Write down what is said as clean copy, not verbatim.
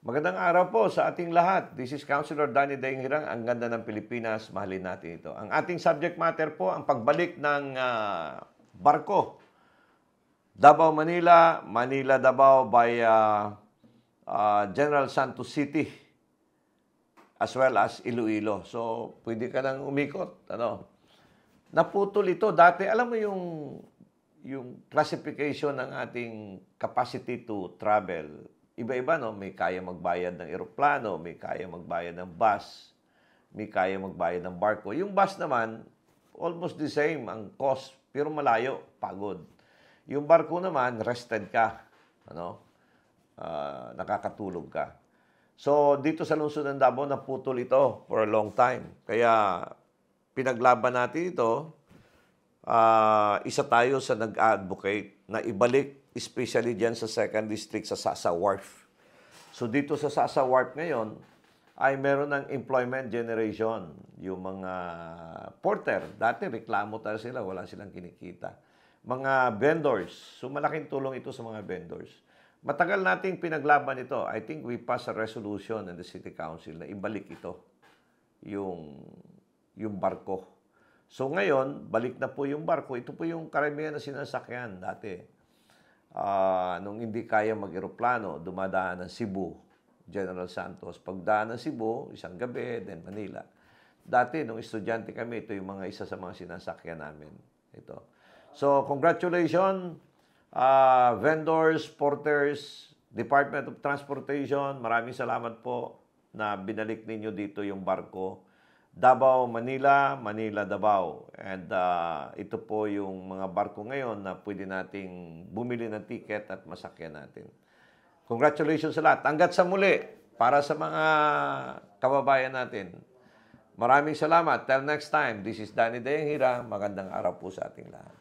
Magandang araw po sa ating lahat. This is Councilor Danny Daing Hirang. Ang ganda ng Pilipinas, mahalin natin ito. Ang ating subject matter po, ang pagbalik ng barko. Davao, Manila, Manila, Davao by General Santos City as well as Iloilo. So, pwede ka nang umikot. Naputol ito. Dati, alam mo yung classification ng ating capacity to travel. Iba-iba, no? May kaya magbayad ng eroplano, may kaya magbayad ng bus, may kaya magbayad ng barko. Yung bus naman, almost the same ang cost, pero malayo, pagod. Yung barko naman, rested ka. Nakakatulog ka. So, dito sa lungsod ng Davao, naputol ito for a long time. Kaya, pinaglaban natin ito, isa tayo sa nag-advocate na ibalik, especially dyan sa 2nd District sa Sasa Wharf. So dito sa Sasa Wharf ngayon, ay meron ng employment generation. Yung mga porter, dati reklamo tayo sila, wala silang kinikita. Mga vendors, so malaking tulong ito sa mga vendors. Matagal nating pinaglaban ito. I think we passed a resolution in the City Council na ibalik ito, yung barko. So ngayon, balik na po yung barko. Ito po yung karamihan na sinasakyan dati. Nung hindi kaya mag-eroplano, dumadaan ng Cebu, General Santos. Pagdaan ng Cebu, isang gabi, then Manila. Dati, nung estudyante kami, ito yung isa sa mga sinasakyan namin. Ito. So, congratulations, vendors, porters, Department of Transportation. Maraming salamat po na binalik ninyo dito yung barko. Davao, Manila, Manila, Davao. And ito po yung mga barko ngayon na pwede nating bumili ng ticket at masakyan natin. Congratulations sa lahat. Hanggat sa muli, para sa mga kababayan natin. Maraming salamat. Till next time, this is Danny Daing Hirang. Magandang araw po sa ating lahat.